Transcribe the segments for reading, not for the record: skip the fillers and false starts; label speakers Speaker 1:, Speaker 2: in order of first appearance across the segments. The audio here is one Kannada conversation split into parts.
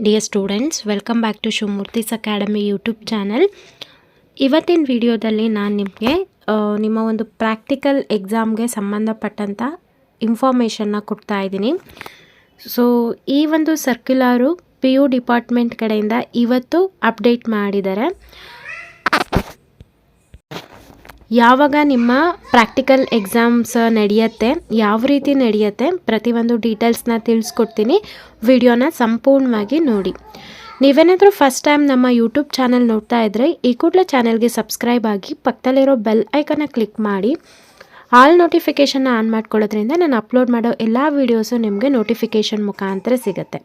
Speaker 1: Dear students, welcome back to Shumurthi's Academy YouTube channel. ಇವತ್ತಿನ ವಿಡಿಯೋದಲ್ಲಿ ನಾನು ನಿಮಗೆ ನಿಮ್ಮ ಒಂದು ಪ್ರಾಕ್ಟಿಕಲ್ ಎಕ್ಸಾಮ್ಗೆ ಸಂಬಂಧಪಟ್ಟಂಥ ಇನ್ಫಾರ್ಮೇಷನ್ನ ಕೊಡ್ತಾ ಇದ್ದೀನಿ. ಸೊ ಈ ಒಂದು ಸರ್ಕ್ಯುಲರು PU ಡಿಪಾರ್ಟ್ಮೆಂಟ್ ಕಡೆಯಿಂದ ಇವತ್ತು ಅಪ್ಡೇಟ್ ಮಾಡಿದ್ದಾರೆ. ಯಾವಾಗ ನಿಮ್ಮ ಪ್ರಾಕ್ಟಿಕಲ್ ಎಕ್ಸಾಮ್ಸ್ ನಡೆಯುತ್ತೆ, ಯಾವ ರೀತಿ ನಡೆಯುತ್ತೆ, ಪ್ರತಿಯೊಂದು ಡೀಟೇಲ್ಸ್ನ ತಿಳಿಸ್ಕೊಡ್ತೀನಿ. ವಿಡಿಯೋನ ಸಂಪೂರ್ಣವಾಗಿ ನೋಡಿ. ನೀವೇನಾದರೂ ಫಸ್ಟ್ ಟೈಮ್ ನಮ್ಮ ಯೂಟ್ಯೂಬ್ ಚಾನಲ್ ನೋಡ್ತಾ ಇದ್ದರೆ ಈ ಕೂಡಲೇ ಚಾನಲ್ಗೆ ಸಬ್ಸ್ಕ್ರೈಬ್ ಆಗಿ ಪಕ್ಕದಲ್ಲಿರೋ ಬೆಲ್ ಐಕನ್ನ ಕ್ಲಿಕ್ ಮಾಡಿ ಆಲ್ ನೋಟಿಫಿಕೇಷನ್ನ ಆನ್ ಮಾಡ್ಕೊಳ್ಳೋದ್ರಿಂದ ನಾನು ಅಪ್ಲೋಡ್ ಮಾಡೋ ಎಲ್ಲ ವೀಡಿಯೋಸು ನಿಮಗೆ ನೋಟಿಫಿಕೇಷನ್ ಮುಖಾಂತರ ಸಿಗುತ್ತೆ.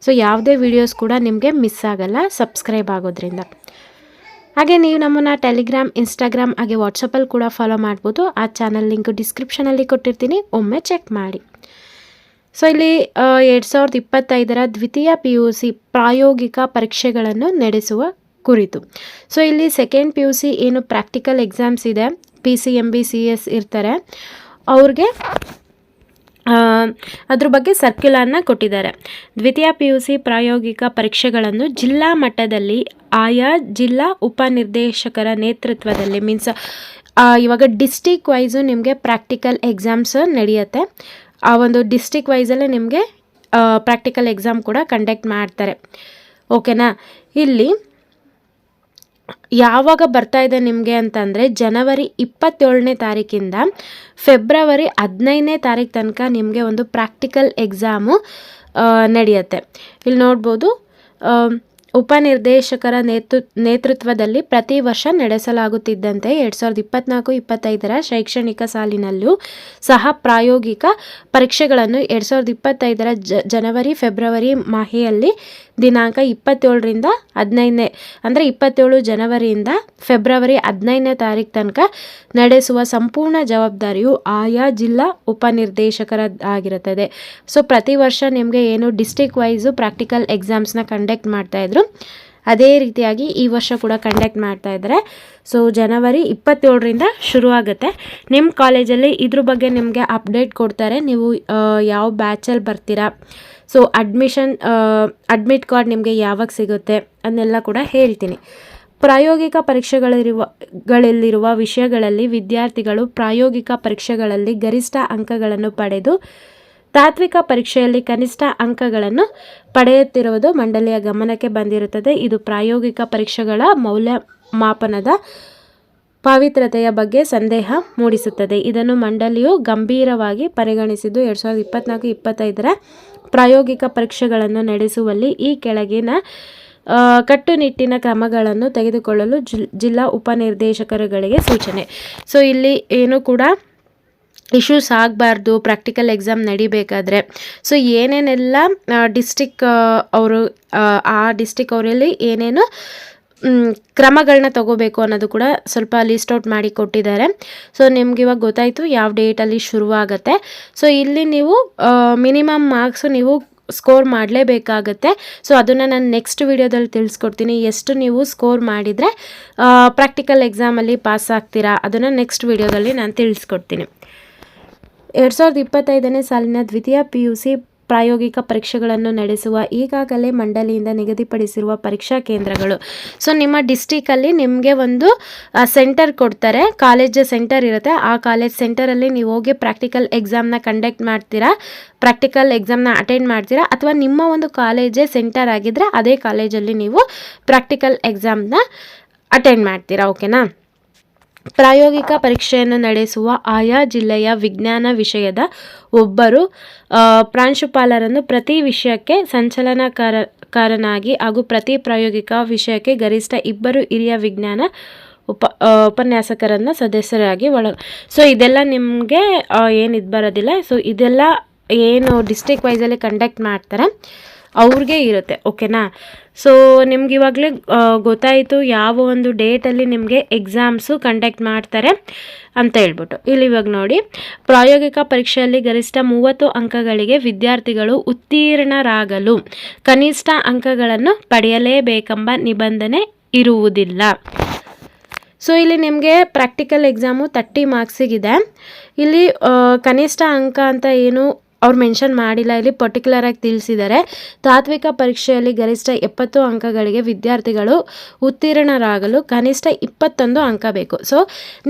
Speaker 1: ಸೊ ಯಾವುದೇ ವೀಡಿಯೋಸ್ ಕೂಡ ನಿಮಗೆ ಮಿಸ್ ಆಗಲ್ಲ ಸಬ್ಸ್ಕ್ರೈಬ್ ಆಗೋದ್ರಿಂದ. ಹಾಗೆ ನೀವು ನಮ್ಮನ್ನು ಟೆಲಿಗ್ರಾಮ್, ಇನ್ಸ್ಟಾಗ್ರಾಮ್ ಹಾಗೆ ವಾಟ್ಸಪ್ಪಲ್ಲಿ ಕೂಡ ಫಾಲೋ ಮಾಡ್ಬೋದು. ಆ ಚಾನಲ್ ಲಿಂಕ್ ಡಿಸ್ಕ್ರಿಪ್ಷನಲ್ಲಿ ಕೊಟ್ಟಿರ್ತೀನಿ, ಒಮ್ಮೆ ಚೆಕ್ ಮಾಡಿ. ಸೊ ಇಲ್ಲಿ 2025ರ ದ್ವಿತೀಯ PUC ಪ್ರಾಯೋಗಿಕ ಪರೀಕ್ಷೆಗಳನ್ನು ನಡೆಸುವ ಕುರಿತು. ಸೊ ಇಲ್ಲಿ ಸೆಕೆಂಡ್ PUC ಏನು ಪ್ರಾಕ್ಟಿಕಲ್ ಎಕ್ಸಾಮ್ಸ್ ಇದೆ, PCMB CS ಇರ್ತಾರೆ, ಅವ್ರಿಗೆ ಅದ್ರ ಬಗ್ಗೆ ಸರ್ಕ್ಯುಲರ್ನ ಕೊಟ್ಟಿದ್ದಾರೆ. ದ್ವಿತೀಯ PUC ಪ್ರಾಯೋಗಿಕ ಪರೀಕ್ಷೆಗಳನ್ನು ಜಿಲ್ಲಾ ಮಟ್ಟದಲ್ಲಿ ಆಯಾ ಜಿಲ್ಲಾ ಉಪನಿರ್ದೇಶಕರ ನೇತೃತ್ವದಲ್ಲಿ ಇವಾಗ ಡಿಸ್ಟಿಕ್ ವೈಸು ನಿಮಗೆ ಪ್ರಾಕ್ಟಿಕಲ್ ಎಕ್ಸಾಮ್ಸ್ ನಡೆಯುತ್ತೆ. ಆ ಒಂದು ಡಿಸ್ಟಿಕ್ ವೈಸಲ್ಲೇ ನಿಮಗೆ ಪ್ರಾಕ್ಟಿಕಲ್ ಎಕ್ಸಾಮ್ ಕೂಡ ಕಂಡಕ್ಟ್ ಮಾಡ್ತಾರೆ. ಓಕೆನಾ. ಇಲ್ಲಿ ಯಾವಾಗ ಬರ್ತಾ ಇದೆ ನಿಮಗೆ ಅಂತಂದರೆ ಜನವರಿ 27ನೇ ತಾರೀಕಿಂದ ಫೆಬ್ರವರಿ 15ನೇ ತಾರೀಕು ತನಕ ನಿಮಗೆ ಒಂದು ಪ್ರಾಕ್ಟಿಕಲ್ ಎಕ್ಸಾಮು ನಡೆಯುತ್ತೆ. ಇಲ್ಲಿ ನೋಡ್ಬೋದು, ಉಪನಿರ್ದೇಶಕರ ನೇತೃತ್ವದಲ್ಲಿ ಪ್ರತಿ ವರ್ಷ ನಡೆಸಲಾಗುತ್ತಿದ್ದಂತೆ 2024-25ರ ಶೈಕ್ಷಣಿಕ ಸಾಲಿನಲ್ಲೂ ಸಹ ಪ್ರಾಯೋಗಿಕ ಪರೀಕ್ಷೆಗಳನ್ನು 2025ರ ಜನವರಿ ಫೆಬ್ರವರಿ ಮಾಹೆಯಲ್ಲಿ ದಿನಾಂಕ 27ರಿಂದ 15ನೇ ಅಂದರೆ 27 ಜನವರಿಯಿಂದ ಫೆಬ್ರವರಿ 15ನೇ ತಾರೀಕು ತನಕ ನಡೆಸುವ ಸಂಪೂರ್ಣ ಜವಾಬ್ದಾರಿಯು ಆಯಾ ಜಿಲ್ಲಾ ಉಪನಿರ್ದೇಶಕರದ್ದಾಗಿರುತ್ತದೆ. ಸೊ ಪ್ರತಿ ವರ್ಷ ನಿಮಗೆ ಏನು ಡಿಸ್ಟಿಕ್ ವೈಸು ಪ್ರಾಕ್ಟಿಕಲ್ ಎಕ್ಸಾಮ್ಸ್ನ ಕಂಡಕ್ಟ್ ಮಾಡ್ತಾಯಿದ್ರು, ಅದೇ ರೀತಿಯಾಗಿ ಈ ವರ್ಷ ಕೂಡ ಕಂಡಕ್ಟ್ ಮಾಡ್ತಾ ಇದ್ದಾರೆ. ಸೊ ಜನವರಿ 27ರಿಂದ ಶುರುವಾಗುತ್ತೆ. ನಿಮ್ಮ ಕಾಲೇಜಲ್ಲಿ ಇದ್ರ ಬಗ್ಗೆ ನಿಮಗೆ ಅಪ್ಡೇಟ್ ಕೊಡ್ತಾರೆ. ನೀವು ಯಾವ ಬ್ಯಾಚಲ್ಲಿ ಬರ್ತೀರಾ, ಸೊ ಅಡ್ಮಿಟ್ ಕಾರ್ಡ್ ನಿಮಗೆ ಯಾವಾಗ ಸಿಗುತ್ತೆ ಅದನ್ನೆಲ್ಲ ಕೂಡ ಹೇಳ್ತೀನಿ. ಪ್ರಾಯೋಗಿಕ ಪರೀಕ್ಷೆಗಳಿರುವ ವಿಷಯಗಳಲ್ಲಿ ವಿದ್ಯಾರ್ಥಿಗಳು ಪ್ರಾಯೋಗಿಕ ಪರೀಕ್ಷೆಗಳಲ್ಲಿ ಗರಿಷ್ಠ ಅಂಕಗಳನ್ನು ಪಡೆದು ತಾತ್ವಿಕ ಪರೀಕ್ಷೆಯಲ್ಲಿ ಕನಿಷ್ಠ ಅಂಕಗಳನ್ನು ಪಡೆಯುತ್ತಿರುವುದು ಮಂಡಳಿಯ ಗಮನಕ್ಕೆ ಬಂದಿರುತ್ತದೆ. ಇದು ಪ್ರಾಯೋಗಿಕ ಪರೀಕ್ಷೆಗಳ ಮೌಲ್ಯಮಾಪನದ ಪವಿತ್ರತೆಯ ಬಗ್ಗೆ ಸಂದೇಹ ಮೂಡಿಸುತ್ತದೆ. ಇದನ್ನು ಮಂಡಳಿಯು ಗಂಭೀರವಾಗಿ ಪರಿಗಣಿಸಿದ್ದು 2024-25ರ ಪ್ರಾಯೋಗಿಕ ಪರೀಕ್ಷೆಗಳನ್ನು ನಡೆಸುವಲ್ಲಿ ಈ ಕೆಳಗಿನ ಕಟ್ಟುನಿಟ್ಟಿನ ಕ್ರಮಗಳನ್ನು ತೆಗೆದುಕೊಳ್ಳಲು ಜಿಲ್ಲಾ ಉಪನಿರ್ದೇಶಕರುಗಳಿಗೆ ಸೂಚನೆ. ಸೊ ಇಲ್ಲಿ ಏನು ಕೂಡ ಇಶ್ಯೂಸ್ ಆಗಬಾರ್ದು ಪ್ರಾಕ್ಟಿಕಲ್ ಎಕ್ಸಾಮ್ ನಡಿಬೇಕಾದ್ರೆ. ಸೊ ಏನೇನೆಲ್ಲ ಡಿಸ್ಟಿಕ್ ಅವರು ಆ ಡಿಸ್ಟಿಕ್ ಅವರಲ್ಲಿ ಏನೇನು ಕ್ರಮಗಳನ್ನ ತಗೋಬೇಕು ಅನ್ನೋದು ಕೂಡ ಸ್ವಲ್ಪ ಲಿಸ್ಟ್ ಔಟ್ ಮಾಡಿ ಕೊಟ್ಟಿದ್ದಾರೆ. ಸೊ ನಿಮ್ಗೆ ಇವಾಗ ಗೊತ್ತಾಯಿತು ಯಾವ ಡೇಟಲ್ಲಿ ಶುರುವಾಗುತ್ತೆ. ಸೊ ಇಲ್ಲಿ ನೀವು ಮಿನಿಮಮ್ ಮಾರ್ಕ್ಸು ನೀವು ಸ್ಕೋರ್ ಮಾಡಲೇಬೇಕಾಗತ್ತೆ. ಸೊ ಅದನ್ನು ನಾನು ನೆಕ್ಸ್ಟ್ ವಿಡಿಯೋದಲ್ಲಿ ತಿಳಿಸ್ಕೊಡ್ತೀನಿ. ಎಷ್ಟು ನೀವು ಸ್ಕೋರ್ ಮಾಡಿದರೆ ಪ್ರಾಕ್ಟಿಕಲ್ ಎಕ್ಸಾಮಲ್ಲಿ ಪಾಸ್ ಆಗ್ತೀರಾ ಅದನ್ನು ನೆಕ್ಸ್ಟ್ ವಿಡಿಯೋದಲ್ಲಿ ನಾನು ತಿಳಿಸ್ಕೊಡ್ತೀನಿ. 2025ನೇ ಸಾಲಿನ ದ್ವಿತೀಯ PUC ಪ್ರಾಯೋಗಿಕ ಪರೀಕ್ಷೆಗಳನ್ನು ನಡೆಸುವ ಈಗಾಗಲೇ ಮಂಡಳಿಯಿಂದ ನಿಗದಿಪಡಿಸಿರುವ ಪರೀಕ್ಷಾ ಕೇಂದ್ರಗಳು. ಸೊ ನಿಮ್ಮ ಡಿಸ್ಟಿಕಲ್ಲಿ ನಿಮಗೆ ಒಂದು ಸೆಂಟರ್ ಕೊಡ್ತಾರೆ, ಕಾಲೇಜ್ ಸೆಂಟರ್ ಇರುತ್ತೆ. ಆ ಕಾಲೇಜ್ ಸೆಂಟರಲ್ಲಿ ನೀವು ಹೋಗಿ ಪ್ರಾಕ್ಟಿಕಲ್ ಎಕ್ಸಾಮ್ನ ಕಂಡಕ್ಟ್ ಮಾಡ್ತೀರಾ, ಪ್ರಾಕ್ಟಿಕಲ್ ಎಕ್ಸಾಮ್ನ ಅಟೆಂಡ್ ಮಾಡ್ತೀರಾ, ಅಥವಾ ನಿಮ್ಮ ಒಂದು ಕಾಲೇಜೇ ಸೆಂಟರ್ ಆಗಿದ್ದರೆ ಅದೇ ಕಾಲೇಜಲ್ಲಿ ನೀವು ಪ್ರಾಕ್ಟಿಕಲ್ ಎಕ್ಸಾಮ್ನ ಅಟೆಂಡ್ ಮಾಡ್ತೀರಾ. ಓಕೆನಾ. ಪ್ರಾಯೋಗಿಕ ಪರೀಕ್ಷೆಯನ್ನು ನಡೆಸುವ ಆಯಾ ಜಿಲ್ಲೆಯ ವಿಜ್ಞಾನ ವಿಷಯದ ಒಬ್ಬರು ಪ್ರಾಂಶುಪಾಲರನ್ನು ಪ್ರತಿ ವಿಷಯಕ್ಕೆ ಸಂಚಲನಕಾರನಾಗಿ ಹಾಗೂ ಪ್ರತಿ ಪ್ರಾಯೋಗಿಕ ವಿಷಯಕ್ಕೆ ಗರಿಷ್ಠ 2 ಹಿರಿಯ ವಿಜ್ಞಾನ ಉಪನ್ಯಾಸಕರನ್ನು ಸದಸ್ಯರಾಗಿ ಸೊ ಇದೆಲ್ಲ ನಿಮಗೆ ಏನಿದು ಬರೋದಿಲ್ಲ. ಸೊ ಇದೆಲ್ಲ ಏನು ಡಿಸ್ಟ್ರಿಕ್ಟ್ ವೈಸಲ್ಲಿ ಕಂಡಕ್ಟ್ ಮಾಡ್ತಾರೆ ಅವ್ರಿಗೆ ಇರುತ್ತೆ. ಓಕೆನಾ. ಸೊ ನಿಮ್ಗೆ ಇವಾಗಲೇ ಗೊತ್ತಾಯಿತು ಯಾವ ಒಂದು ಡೇಟಲ್ಲಿ ನಿಮಗೆ ಎಕ್ಸಾಮ್ಸು ಕಂಡಕ್ಟ್ ಮಾಡ್ತಾರೆ ಅಂತ ಹೇಳ್ಬಿಟ್ಟು. ಇಲ್ಲಿ ಇವಾಗ ನೋಡಿ, ಪ್ರಾಯೋಗಿಕ ಪರೀಕ್ಷೆಯಲ್ಲಿ ಗರಿಷ್ಠ 30 ಅಂಕಗಳಿಗೆ ವಿದ್ಯಾರ್ಥಿಗಳು ಉತ್ತೀರ್ಣರಾಗಲು ಕನಿಷ್ಠ ಅಂಕಗಳನ್ನು ಪಡೆಯಲೇಬೇಕೆಂಬ ನಿಬಂಧನೆ ಇರುವುದಿಲ್ಲ. ಸೊ ಇಲ್ಲಿ ನಿಮಗೆ ಪ್ರಾಕ್ಟಿಕಲ್ ಎಕ್ಸಾಮು 30 ಮಾರ್ಕ್ಸಿಗಿದೆ. ಇಲ್ಲಿ ಕನಿಷ್ಠ ಅಂಕ ಅಂತ ಏನು ಅವ್ರು ಮೆನ್ಷನ್ ಮಾಡಿಲ್ಲ, ಇಲ್ಲಿ ಪರ್ಟಿಕ್ಯುಲರ್ ಆಗಿ ತಿಳಿಸಿದ್ದಾರೆ. ತಾತ್ವಿಕ ಪರೀಕ್ಷೆಯಲ್ಲಿ ಗರಿಷ್ಠ 70 ಅಂಕಗಳಿಗೆ ವಿದ್ಯಾರ್ಥಿಗಳು ಉತ್ತೀರ್ಣರಾಗಲು ಕನಿಷ್ಠ 21 ಅಂಕ ಬೇಕು. ಸೊ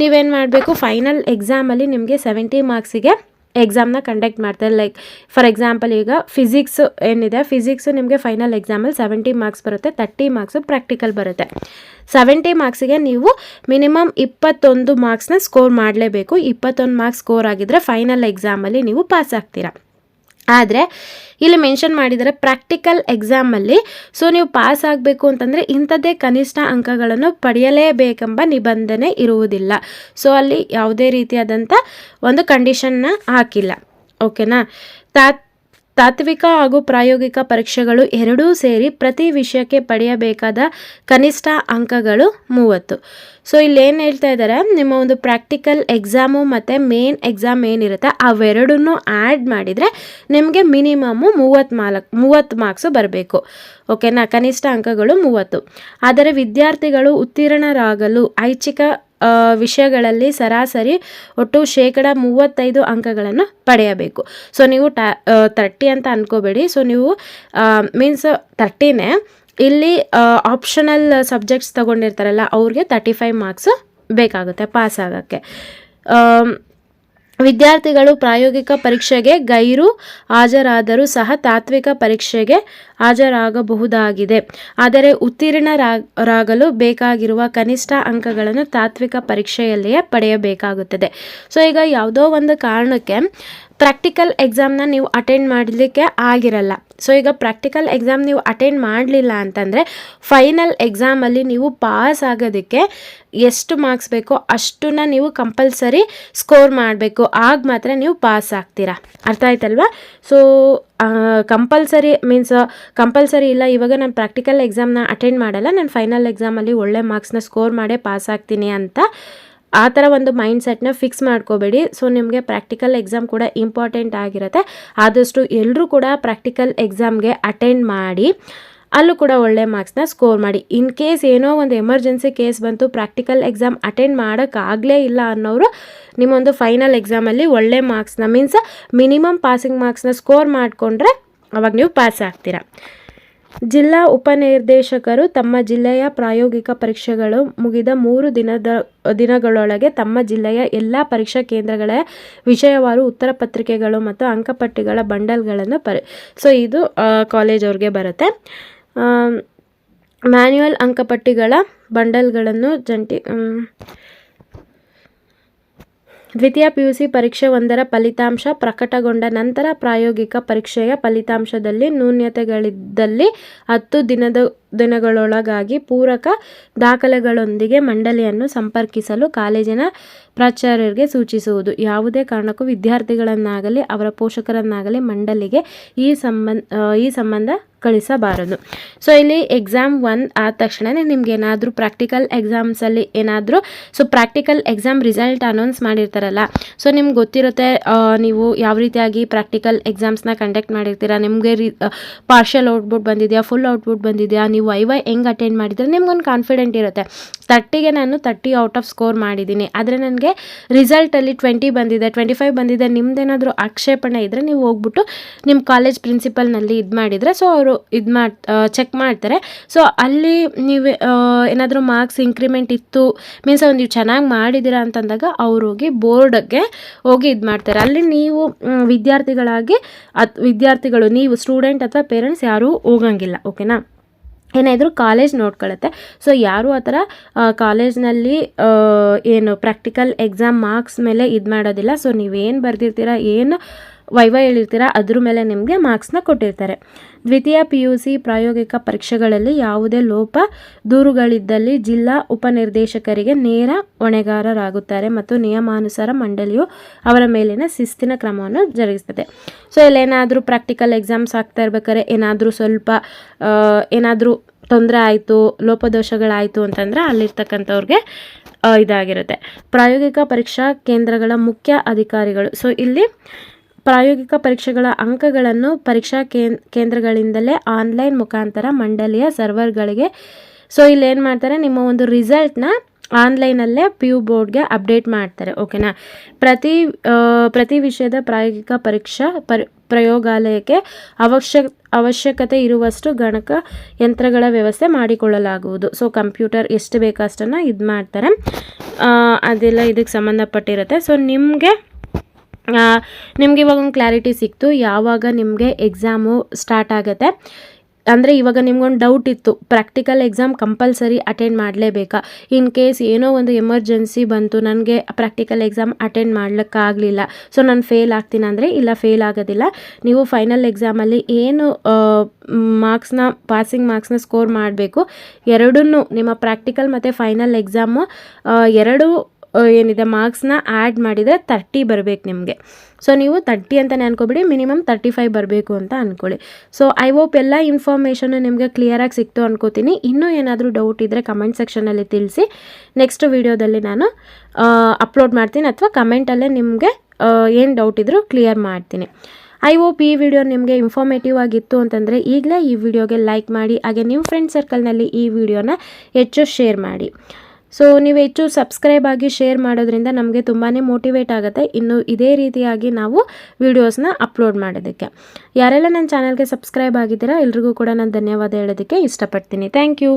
Speaker 1: ನೀವೇನು ಮಾಡಬೇಕು, ಫೈನಲ್ ಎಕ್ಸಾಮಲ್ಲಿ ನಿಮಗೆ 70 ಮಾರ್ಕ್ಸಿಗೆ ಎಕ್ಸಾಮ್ನ ಕಂಡಕ್ಟ್ ಮಾಡ್ತಾರೆ. ಲೈಕ್ ಫಾರ್ ಎಕ್ಸಾಂಪಲ್ ಈಗ ಫಿಸಿಕ್ಸ್ ಏನಿದೆ, ಫಿಸಿಕ್ಸು ನಿಮಗೆ ಫೈನಲ್ ಎಕ್ಸಾಮಲ್ಲಿ 70 ಮಾರ್ಕ್ಸ್ ಬರುತ್ತೆ, 30 ಮಾರ್ಕ್ಸು ಪ್ರಾಕ್ಟಿಕಲ್ ಬರುತ್ತೆ. 70 ಮಾರ್ಕ್ಸಿಗೆ ನೀವು ಮಿನಿಮಮ್ 21 ಮಾರ್ಕ್ಸ್ನ ಸ್ಕೋರ್ ಮಾಡಲೇಬೇಕು. 21 ಮಾರ್ಕ್ಸ್ ಸ್ಕೋರ್ ಆಗಿದ್ದರೆ ಫೈನಲ್ ಎಕ್ಸಾಮಲ್ಲಿ ನೀವು ಪಾಸ್ ಆಗ್ತೀರಾ. ಆದರೆ ಇಲ್ಲಿ ಮೆನ್ಷನ್ ಮಾಡಿದರೆ ಪ್ರಾಕ್ಟಿಕಲ್ ಎಕ್ಸಾಮಲ್ಲಿ ಸೊ ನೀವು ಪಾಸ್ ಆಗಬೇಕು ಅಂತಂದರೆ ಇಂಥದ್ದೇ ಕನಿಷ್ಠ ಅಂಕಗಳನ್ನು ಪಡೆಯಲೇಬೇಕೆಂಬ ನಿಬಂಧನೆ ಇರುವುದಿಲ್ಲ. ಸೊ ಅಲ್ಲಿ ಯಾವುದೇ ರೀತಿಯಾದಂಥ ಒಂದು ಕಂಡೀಷನ್ನ ಹಾಕಿಲ್ಲ. ಓಕೆನಾ. ತಾತ್ವಿಕ ಹಾಗೂ ಪ್ರಾಯೋಗಿಕ ಪರೀಕ್ಷೆಗಳು ಎರಡೂ ಸೇರಿ ಪ್ರತಿ ವಿಷಯಕ್ಕೆ ಪಡೆಯಬೇಕಾದ ಕನಿಷ್ಠ ಅಂಕಗಳು 30. ಸೊ ಇಲ್ಲಿ ಏನು ಹೇಳ್ತಾ ಇದ್ದಾರೆ, ನಿಮ್ಮ ಒಂದು ಪ್ರಾಕ್ಟಿಕಲ್ ಎಕ್ಸಾಮು ಮತ್ತು ಮೇನ್ ಎಕ್ಸಾಮ್ ಏನಿರುತ್ತೆ ಅವೆರಡನ್ನೂ ಆ್ಯಡ್ ಮಾಡಿದರೆ ನಿಮಗೆ ಮಿನಿಮಮ್ಮು 30 ಮಾರ್ಕ್ಸು ಬರಬೇಕು. ಓಕೆನಾ. ಕನಿಷ್ಠ ಅಂಕಗಳು 30. ಆದರೆ ವಿದ್ಯಾರ್ಥಿಗಳು ಉತ್ತೀರ್ಣರಾಗಲು ಐಚ್ಛಿಕ ವಿಷಯಗಳಲ್ಲಿ ಸರಾಸರಿ ಒಟ್ಟು 35% ಅಂಕಗಳನ್ನು ಪಡೆಯಬೇಕು. ಸೊ ನೀವು 30 ಅಂತ ಅನ್ಕೋಬೇಡಿ. ಸೊ ನೀವು ಮೀನ್ಸ್ 30ನೇ ಇಲ್ಲಿ ಆಪ್ಷನಲ್ ಸಬ್ಜೆಕ್ಟ್ಸ್ ತೊಗೊಂಡಿರ್ತಾರಲ್ಲ ಅವ್ರಿಗೆ 35 ಮಾರ್ಕ್ಸ್ ಬೇಕಾಗುತ್ತೆ ಪಾಸ್ ಆಗೋಕ್ಕೆ. ವಿದ್ಯಾರ್ಥಿಗಳು ಪ್ರಾಯೋಗಿಕ ಪರೀಕ್ಷೆಗೆ ಗೈರು ಹಾಜರಾದರೂ ಸಹ ತಾತ್ವಿಕ ಪರೀಕ್ಷೆಗೆ ಹಾಜರಾಗಬಹುದಾಗಿದೆ. ಆದರೆ ಉತ್ತೀರ್ಣರಾಗಲು ಬೇಕಾಗಿರುವ ಕನಿಷ್ಠ ಅಂಕಗಳನ್ನು ತಾತ್ವಿಕ ಪರೀಕ್ಷೆಯಲ್ಲಿಯೇ ಪಡೆಯಬೇಕಾಗುತ್ತದೆ. ಸೊ ಈಗ ಯಾವುದೋ ಒಂದು ಕಾರಣಕ್ಕೆ ಪ್ರಾಕ್ಟಿಕಲ್ ಎಕ್ಸಾಮ್ನ ನೀವು ಅಟೆಂಡ್ ಮಾಡಲಿಕ್ಕೆ ಆಗಿರಲ್ಲ. ಸೊ ಈಗ ಪ್ರಾಕ್ಟಿಕಲ್ ಎಕ್ಸಾಮ್ ನೀವು ಅಟೆಂಡ್ ಮಾಡಲಿಲ್ಲ ಅಂತಂದರೆ ಫೈನಲ್ ಎಕ್ಸಾಮಲ್ಲಿ ನೀವು ಪಾಸ್ ಆಗೋದಕ್ಕೆ ಎಷ್ಟು ಮಾರ್ಕ್ಸ್ ಬೇಕೋ ಅಷ್ಟನ್ನ ನೀವು ಕಂಪಲ್ಸರಿ ಸ್ಕೋರ್ ಮಾಡಬೇಕು. ಆಗ ಮಾತ್ರ ನೀವು ಪಾಸ್ ಆಗ್ತೀರಾ. ಅರ್ಥ ಆಯ್ತಲ್ವಾ. ಸೊ ಕಂಪಲ್ಸರಿ ಮೀನ್ಸ್ ಕಂಪಲ್ಸರಿ ಇಲ್ಲ, ಇವಾಗ ನಾನು ಪ್ರಾಕ್ಟಿಕಲ್ ಎಕ್ಸಾಮ್ನ ಅಟೆಂಡ್ ಮಾಡಲ್ಲ, ನಾನು ಫೈನಲ್ ಎಕ್ಸಾಮಲ್ಲಿ ಒಳ್ಳೆ ಮಾರ್ಕ್ಸ್ನ ಸ್ಕೋರ್ ಮಾಡೇ ಪಾಸ್ ಆಗ್ತೀನಿ ಅಂತ ಆ ಥರ ಒಂದು ಮೈಂಡ್ ಸೆಟ್ನ ಫಿಕ್ಸ್ ಮಾಡ್ಕೋಬೇಡಿ. ಸೊ ನಿಮಗೆ ಪ್ರಾಕ್ಟಿಕಲ್ ಎಕ್ಸಾಮ್ ಕೂಡ ಇಂಪಾರ್ಟೆಂಟ್ ಆಗಿರುತ್ತೆ. ಆದಷ್ಟು ಎಲ್ಲರೂ ಕೂಡ ಪ್ರಾಕ್ಟಿಕಲ್ ಎಕ್ಸಾಮ್ಗೆ ಅಟೆಂಡ್ ಮಾಡಿ ಅಲ್ಲೂ ಕೂಡ ಒಳ್ಳೆ ಮಾರ್ಕ್ಸ್ನ ಸ್ಕೋರ್ ಮಾಡಿ. ಇನ್ ಕೇಸ್ ಏನೋ ಒಂದು ಎಮರ್ಜೆನ್ಸಿ ಕೇಸ್ ಬಂತು, ಪ್ರಾಕ್ಟಿಕಲ್ ಎಕ್ಸಾಮ್ ಅಟೆಂಡ್ ಮಾಡೋಕ್ಕಾಗಲೇ ಇಲ್ಲ ಅನ್ನೋರು ನಿಮ್ಮೊಂದು ಫೈನಲ್ ಎಕ್ಸಾಮಲ್ಲಿ ಒಳ್ಳೆ ಮಾರ್ಕ್ಸ್ನ ಮೀನ್ಸ್ ಮಿನಿಮಮ್ ಪಾಸಿಂಗ್ ಮಾರ್ಕ್ಸ್ನ ಸ್ಕೋರ್ ಮಾಡಿಕೊಂಡ್ರೆ ಅವಾಗ ನೀವು ಪಾಸ್ ಆಗ್ತೀರಾ. ಜಿಲ್ಲಾ ಉಪನಿರ್ದೇಶಕರು ತಮ್ಮ ಜಿಲ್ಲೆಯ ಪ್ರಾಯೋಗಿಕ ಪರೀಕ್ಷೆಗಳು ಮುಗಿದ 3 ದಿನಗಳೊಳಗೆ ತಮ್ಮ ಜಿಲ್ಲೆಯ ಎಲ್ಲ ಪರೀಕ್ಷಾ ಕೇಂದ್ರಗಳ ವಿಷಯವಾರು ಉತ್ತರ ಪತ್ರಿಕೆಗಳು ಮತ್ತು ಅಂಕಪಟ್ಟಿಗಳ ಬಂಡಲ್ಗಳನ್ನು ಸೊ ಇದು ಕಾಲೇಜ್ ಅವ್ರಿಗೆ ಬರುತ್ತೆ. ಮ್ಯಾನ್ಯುಯಲ್ ಅಂಕಪಟ್ಟಿಗಳ ಬಂಡಲ್ಗಳನ್ನು ಜಂಟಿ ದ್ವಿತೀಯ PUC ಪರೀಕ್ಷೆ 1ರ ಫಲಿತಾಂಶ ಪ್ರಕಟಗೊಂಡ ನಂತರ ಪ್ರಾಯೋಗಿಕ ಪರೀಕ್ಷೆಯ ಫಲಿತಾಂಶದಲ್ಲಿ ನ್ಯೂನತೆಗಳಿದ್ದಲ್ಲಿ 10 ದಿನಗಳೊಳಗಾಗಿ ಪೂರಕ ದಾಖಲೆಗಳೊಂದಿಗೆ ಮಂಡಳಿಯನ್ನು ಸಂಪರ್ಕಿಸಲು ಕಾಲೇಜಿನ ಪ್ರಾಚಾರ್ಯರಿಗೆ ಸೂಚಿಸುವುದು. ಯಾವುದೇ ಕಾರಣಕ್ಕೂ ವಿದ್ಯಾರ್ಥಿಗಳನ್ನಾಗಲಿ ಅವರ ಪೋಷಕರನ್ನಾಗಲಿ ಮಂಡಳಿಗೆ ಈ ಸಂಬಂಧ ಕಳಿಸಬಾರದು. ಸೊ ಇಲ್ಲಿ ಎಕ್ಸಾಮ್ 1 ಆದ ತಕ್ಷಣವೇ ನಿಮ್ಗೆ ಏನಾದರೂ ಪ್ರಾಕ್ಟಿಕಲ್ ಎಕ್ಸಾಮ್ಸಲ್ಲಿ ಏನಾದರೂ so practical exam result announce ಮಾಡಿರ್ತಾರಲ್ಲ, ಸೊ ನಿಮ್ಗೆ ಗೊತ್ತಿರುತ್ತೆ ನೀವು ಯಾವ ರೀತಿಯಾಗಿ ಪ್ರಾಕ್ಟಿಕಲ್ ಎಕ್ಸಾಮ್ಸ್ನ ಕಂಡಕ್ಟ್ ಮಾಡಿರ್ತೀರಾ, ನಿಮಗೆ ಪಾರ್ಷಿಯಲ್ ಔಟ್ಪುಟ್ ಬಂದಿದೆಯಾ, ಫುಲ್ ಔಟ್ಪುಟ್ ಬಂದಿದೆಯಾ, ನೀವು ವೈವಾ ಹೆಂಗೆ ಅಟೆಂಡ್ ಮಾಡಿದರೆ ನಿಮ್ಗೊಂದು ಕಾನ್ಫಿಡೆಂಟ್ ಇರುತ್ತೆ. 30ಗೆ ನಾನು 30 ಔಟ್ ಆಫ್ ಸ್ಕೋರ್ ಮಾಡಿದ್ದೀನಿ, ಆದರೆ ನನಗೆ ರಿಸಲ್ಟಲ್ಲಿ 20 ಬಂದಿದೆ, 25 ಬಂದಿದೆ, ನಿಮ್ದೇನಾದರೂ ಆಕ್ಷೇಪಣೆ ಇದ್ದರೆ ನೀವು ಹೋಗ್ಬಿಟ್ಟು ನಿಮ್ಮ ಕಾಲೇಜ್ ಪ್ರಿನ್ಸಿಪಲ್ನಲ್ಲಿ ಇದು ಮಾಡಿದರೆ ಸೊ ಅವರು ಚೆಕ್ ಮಾಡ್ತಾರೆ. ಸೊ ಅಲ್ಲಿ ನೀವು ಏನಾದರೂ ಮಾರ್ಕ್ಸ್ ಇಂಕ್ರಿಮೆಂಟ್ ಇತ್ತು ಮೀನ್ಸ್ ನೀವು ಚೆನ್ನಾಗಿ ಮಾಡಿದ್ದೀರಾ ಅಂತಂದಾಗ ಅವ್ರು ಹೋಗಿ ಬೋರ್ಡ್ಗೆ ಹೋಗಿ ಇದು ಮಾಡ್ತಾರೆ. ಅಲ್ಲಿ ನೀವು ವಿದ್ಯಾರ್ಥಿಗಳು ನೀವು ಸ್ಟೂಡೆಂಟ್ ಅಥವಾ ಪೇರೆಂಟ್ಸ್ ಯಾರೂ ಹೋಗಂಗಿಲ್ಲ. ಓಕೆನಾ. ಏನಾದರೂ ಕಾಲೇಜ್ ನೋಡ್ಕೊಳ್ಳುತ್ತೆ. ಸೊ ಯಾರು ಆ ಥರ ಕಾಲೇಜ್ನಲ್ಲಿ ಏನು ಪ್ರಾಕ್ಟಿಕಲ್ ಎಕ್ಸಾಮ್ ಮಾರ್ಕ್ಸ್ ಮೇಲೆ ಇದು ಮಾಡೋದಿಲ್ಲ. ಸೊ ನೀವೇನು ಬರೆದಿರ್ತೀರ, ಏನು ವೈವಾ ಹೇಳಿರ್ತೀರ ಅದ್ರ ಮೇಲೆ ನಿಮಗೆ ಮಾರ್ಕ್ಸ್ನ ಕೊಟ್ಟಿರ್ತಾರೆ. ದ್ವಿತೀಯ PUC ಪ್ರಾಯೋಗಿಕ ಪರೀಕ್ಷೆಗಳಲ್ಲಿ ಯಾವುದೇ ಲೋಪ ದೂರುಗಳಿದ್ದಲ್ಲಿ ಜಿಲ್ಲಾ ಉಪನಿರ್ದೇಶಕರಿಗೆ ನೇರ ಹೊಣೆಗಾರರಾಗುತ್ತಾರೆ ಮತ್ತು ನಿಯಮಾನುಸಾರ ಮಂಡಳಿಯು ಅವರ ಮೇಲಿನ ಶಿಸ್ತಿನ ಕ್ರಮವನ್ನು ಜರುಗಿಸುತ್ತದೆ. ಸೊ ಇಲ್ಲೇನಾದರೂ ಪ್ರಾಕ್ಟಿಕಲ್ ಎಕ್ಸಾಮ್ಸ್ ಆಗ್ತಾ ಇರ್ಬೇಕಾದ್ರೆ ಏನಾದರೂ ಸ್ವಲ್ಪ ಏನಾದರೂ ತೊಂದರೆ ಆಯಿತು, ಲೋಪದೋಷಗಳಾಯಿತು ಅಂತಂದರೆ ಅಲ್ಲಿರ್ತಕ್ಕಂಥವ್ರಿಗೆ ಇದಾಗಿರುತ್ತೆ. ಪ್ರಾಯೋಗಿಕ ಪರೀಕ್ಷಾ ಕೇಂದ್ರಗಳ ಮುಖ್ಯ ಅಧಿಕಾರಿಗಳು. ಸೊ ಇಲ್ಲಿ ಪ್ರಾಯೋಗಿಕ ಪರೀಕ್ಷೆಗಳ ಅಂಕಗಳನ್ನು ಪರೀಕ್ಷಾ ಕೇಂದ್ರಗಳಿಂದಲೇ ಆನ್ಲೈನ್ ಮುಖಾಂತರ ಮಂಡಳಿಯ ಸರ್ವರ್ಗಳಿಗೆ ಸೊ ಇಲ್ಲಿ ಏನು ಮಾಡ್ತಾರೆ, ನಿಮ್ಮ ಒಂದು ರಿಸಲ್ಟ್ನ ಆನ್ಲೈನಲ್ಲೇ ಪಿ ಯು ಬೋರ್ಡ್ಗೆ ಅಪ್ಡೇಟ್ ಮಾಡ್ತಾರೆ. ಓಕೆನಾ. ಪ್ರತಿ ವಿಷಯದ ಪ್ರಾಯೋಗಿಕ ಪರೀಕ್ಷಾ ಪ್ರಯೋಗಾಲಯಕ್ಕೆ ಅವಶ್ಯಕತೆ ಇರುವಷ್ಟು ಗಣಕ ಯಂತ್ರಗಳ ವ್ಯವಸ್ಥೆ ಮಾಡಿಕೊಳ್ಳಲಾಗುವುದು. ಸೊ ಕಂಪ್ಯೂಟರ್ ಎಷ್ಟು ಬೇಕೋ ಅಷ್ಟನ್ನು ಇದು ಮಾಡ್ತಾರೆ. ಅದೆಲ್ಲ ಇದಕ್ಕೆ ಸಂಬಂಧಪಟ್ಟಿರುತ್ತೆ. ಸೊ ನಿಮಗೆ ಇವಾಗ ಒಂದು ಕ್ಲಾರಿಟಿ ಸಿಕ್ತು ಯಾವಾಗ ನಿಮಗೆ ಎಕ್ಸಾಮು ಸ್ಟಾರ್ಟ್ ಆಗುತ್ತೆ. ಅಂದರೆ ಇವಾಗ ನಿಮ್ಗೊಂದು ಡೌಟ್ ಇತ್ತು, ಪ್ರಾಕ್ಟಿಕಲ್ ಎಕ್ಸಾಮ್ ಕಂಪಲ್ಸರಿ ಅಟೆಂಡ್ ಮಾಡಲೇಬೇಕಾ, ಇನ್ ಕೇಸ್ ಏನೋ ಒಂದು ಎಮರ್ಜೆನ್ಸಿ ಬಂತು, ನನಗೆ ಪ್ರಾಕ್ಟಿಕಲ್ ಎಕ್ಸಾಮ್ ಅಟೆಂಡ್ ಮಾಡ್ಲಿಕ್ಕಾಗಲಿಲ್ಲ, ಸೊ ನಾನು ಫೇಲ್ ಆಗ್ತೀನಿ ಅಂದರೆ ಇಲ್ಲ, ಫೇಲ್ ಆಗೋದಿಲ್ಲ. ನೀವು ಫೈನಲ್ ಎಕ್ಸಾಮಲ್ಲಿ ಏನು ಪಾಸಿಂಗ್ ಮಾರ್ಕ್ಸ್ನ ಸ್ಕೋರ್ ಮಾಡಬೇಕು, ಎರಡನ್ನೂ ನಿಮ್ಮ ಪ್ರಾಕ್ಟಿಕಲ್ ಮತ್ತು ಫೈನಲ್ ಎಕ್ಸಾಮು ಎರಡು ಏನಿದೆ ಮಾರ್ಕ್ಸ್ನ ಆ್ಯಡ್ ಮಾಡಿದರೆ 30 ಬರಬೇಕು ನಿಮಗೆ. ಸೊ ನೀವು 30 ಅಂತಲೇ ಅನ್ಕೋಬಿಡಿ, ಮಿನಿಮಮ್ 35 ಬರಬೇಕು ಅಂತ ಅಂದ್ಕೊಳ್ಳಿ. ಸೊ ಐ ಹೋಪ್ ಎಲ್ಲ ಇನ್ಫಾರ್ಮೇಷನ್ನು ನಿಮಗೆ ಕ್ಲಿಯರಾಗಿ ಸಿಕ್ತು ಅನ್ಕೋತೀನಿ. ಇನ್ನೂ ಏನಾದರೂ ಡೌಟ್ ಇದ್ದರೆ ಕಮೆಂಟ್ ಸೆಕ್ಷನಲ್ಲಿ ತಿಳಿಸಿ. ನೆಕ್ಸ್ಟ್ ವಿಡಿಯೋದಲ್ಲಿ ನಾನು ಅಪ್ಲೋಡ್ ಮಾಡ್ತೀನಿ, ಅಥವಾ ಕಮೆಂಟಲ್ಲೇ ನಿಮಗೆ ಏನು ಡೌಟ್ ಇದ್ದರೂ ಕ್ಲಿಯರ್ ಮಾಡ್ತೀನಿ. ಐ ಹೋಪ್ ಈ ವಿಡಿಯೋ ನಿಮಗೆ ಇನ್ಫಾರ್ಮೇಟಿವ್ ಆಗಿತ್ತು ಅಂತಂದರೆ ಈಗಲೇ ಈ ವಿಡಿಯೋಗೆ ಲೈಕ್ ಮಾಡಿ, ಹಾಗೆ ನಿಮ್ಮ ಫ್ರೆಂಡ್ ಸರ್ಕಲ್ನಲ್ಲಿ ಈ ವಿಡಿಯೋನ ಹೆಚ್ಚು ಶೇರ್ ಮಾಡಿ. ಸೊ ನೀವು ಹೆಚ್ಚು ಸಬ್ಸ್ಕ್ರೈಬ್ ಆಗಿ ಶೇರ್ ಮಾಡೋದ್ರಿಂದ ನಮಗೆ ತುಂಬಾ ಮೋಟಿವೇಟ್ ಆಗುತ್ತೆ ಇನ್ನು ಇದೇ ರೀತಿಯಾಗಿ ನಾವು ವಿಡಿಯೋಸ್ನ ಅಪ್ಲೋಡ್ ಮಾಡೋದಕ್ಕೆ. ಯಾರೆಲ್ಲ ನನ್ನ ಚಾನಲ್ಗೆ ಸಬ್ಸ್ಕ್ರೈಬ್ ಆಗಿದ್ದೀರಾ ಎಲ್ರಿಗೂ ಕೂಡ ನಾನು ಧನ್ಯವಾದ ಹೇಳೋದಕ್ಕೆ ಇಷ್ಟಪಡ್ತೀನಿ. Thank you.